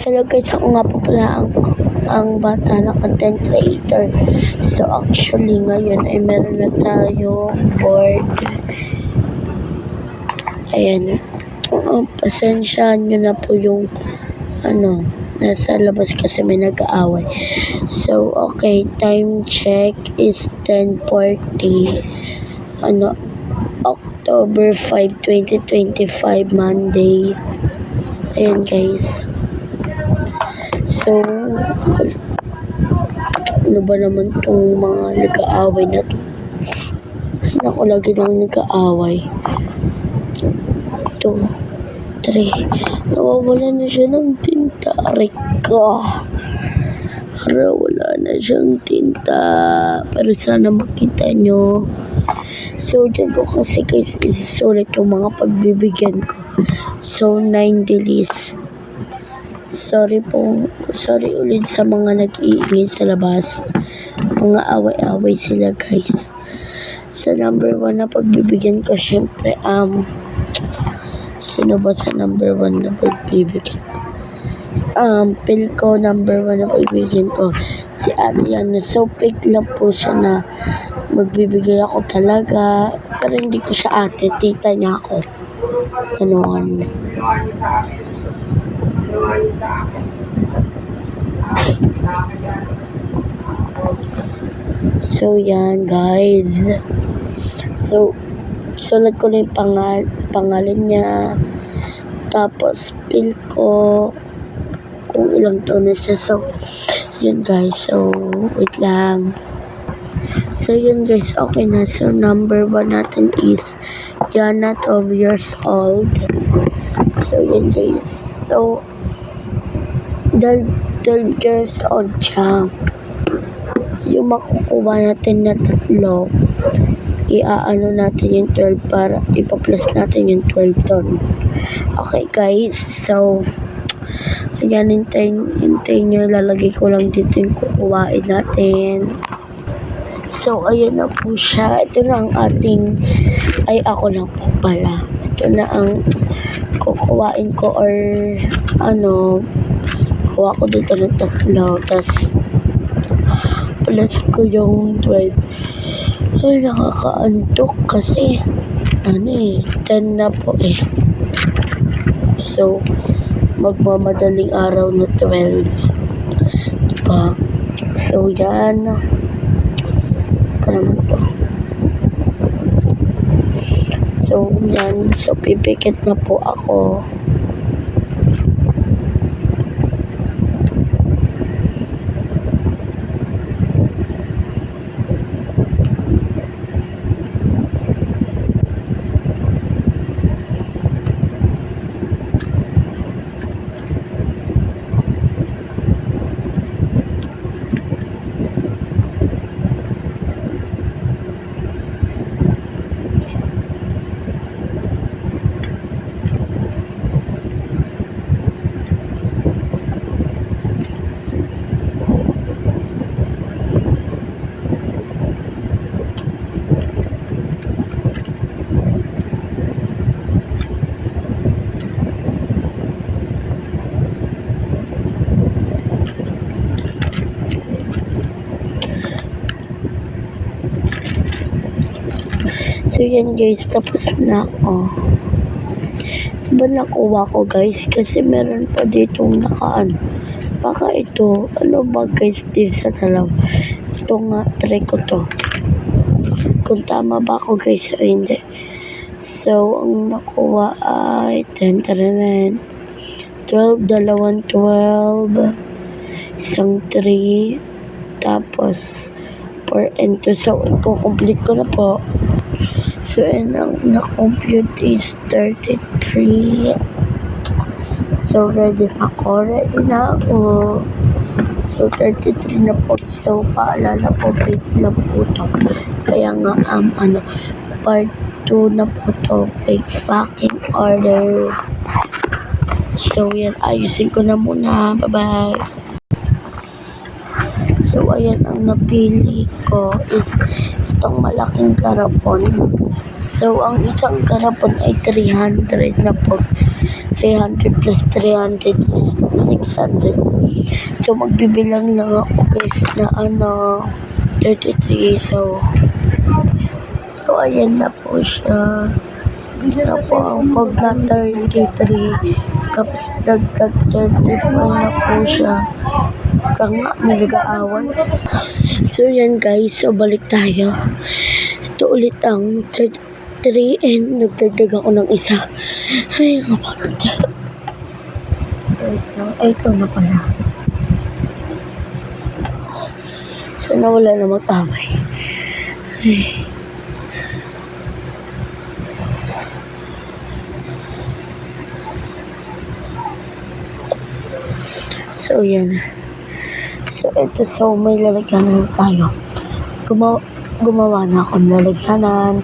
Hello guys, ako nga po pala ang bata na content creator. So actually ngayon ay meron na tayong board. Ayan. Pasensyahan nyo na po yung nasa labas kasi may nag-aaway. So okay, time check is 10:40. October 5, 2025, Monday. Ayan guys. So, ano ba naman itong mga nag-aaway na to? Ay, naku, lagi nang nag-aaway. 2, 3. Nawawala na siya ng tinta. Aray ko. Wala na siyang tinta. Pero sana makita nyo. So, dyan ko kasi guys isusulit yung mga pagbibigyan ko. So, 9 days. Sorry ulit sa mga nag-iingay sa labas. Mga away-away sila guys. Sa number 1 na pagbibigyan ko, syempre, sino ba sa number 1 na pagbibigyan ko? Pil ko, number 1 na pagbibigyan ko, si Ate Yana. So, pick lang po siya na magbibigay ako talaga. Pero hindi ko siya ate, tita niya ako. Ganon. So, yan guys. So, sulat ko na yung pangalan niya. Tapos, pil ko kung ilang taon na siya. So, yun guys. So, wait lang. So, yun guys. Okay na. So, number 1 natin is Yana, 12 years old. So, yun guys. So, 12 years old siya. Yung makukuha natin na 3, iaano natin yung 12 para ipa-plus natin yung 12 ton. Okay guys, so ayan, hintayin nyo, lalagay ko lang dito yung kukuhain natin. So ayan na po siya. Ito na ang ako lang po pala. Ito na ang kukuhain ko, or kuha ko dito ng 3, tas plus ko yung 12. Ay, nakakaantok kasi 10 na po eh. So, magmamadaling araw na 12. Diba? So, yan. Ano naman to? So, yan. So, pipikit na po ako. So, yan guys, tapos na ako. Diba nakuha ko guys? Kasi meron pa ditong baka ito, ano ba guys, din sa dalaw. Ito nga, try ko to. Kung tama ba ako guys o hindi. So, ang nakuha ay 10, 12, dalawang 12, isang 3, tapos 4 and 2. So, i-complete ko na po. So, and ang na-compute is 33. So, ready na ako. So, 33 na po. So, paalala po, wait lang po to. Kaya nga, part 2 na po to. Fake fucking order. So, yan, ayusin ko na muna. Bye-bye. So, ayan, ang napili ko is itong malaking karapon. So, ang isang karapon ay 300 na po. 300 plus 300 is 600. So, magbibilang lang ako guys na 33. So, ayan na po siya. Na po ang pag na 33. Tapos, dagdag 35 na po siya. Kaya may nag-aaway. So, yan guys. So, balik tayo. Ito ulit ang 33 and nagdagdag ako ng isa. Ay, kapagod. So, ito na pala. So, nawala na mag-away. Ay. So, yan. So, ito. So, may lalagyanan tayo. Gumawa na ako ng lalagyanan.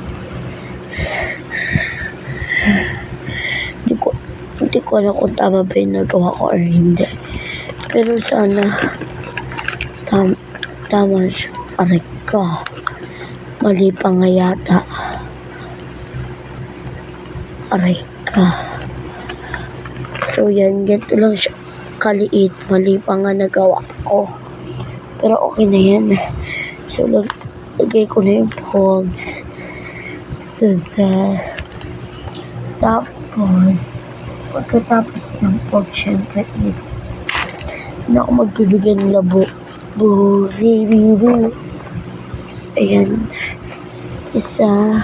Hindi ko alam kung tama ba yung nagawa ko or hindi. Pero sana tama siya. Aray ka. Mali pa nga yata. Aray ka. So, yan. Ganito lang siya kaliit. Mali pa nga nagawa ko. Pero okay na yan. So, lagay ko na yung pogs. So, tapos, pagkatapos ng pog, syempre is, na ako magbibigay ng labo. Buri. So, ayan. Isa.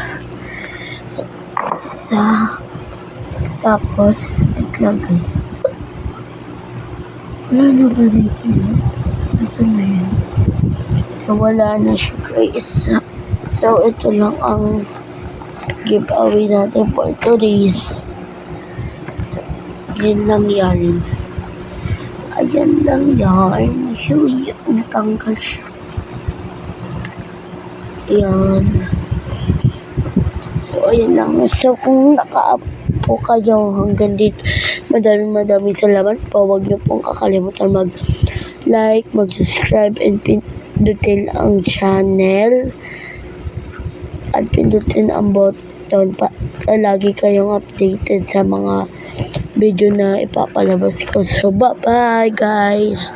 Tapos, ito lang guys. Wala na ba dito yun? Nasaan na yan? So, wala na siya guys. So, ito lang ang giveaway natin for today's. Yan lang yan. Ayan lang yan. Huy, natanggal siya. Ayan. So, ayan lang. So, kung naka-up po kayo hanggang dito, maraming salamat po. Huwag niyo pong kakalimutan mag-like, mag-subscribe, and pindutin ang channel. At pindutin ang button para lagi kayong updated sa mga video na ipapalabas ko. So, bye-bye guys!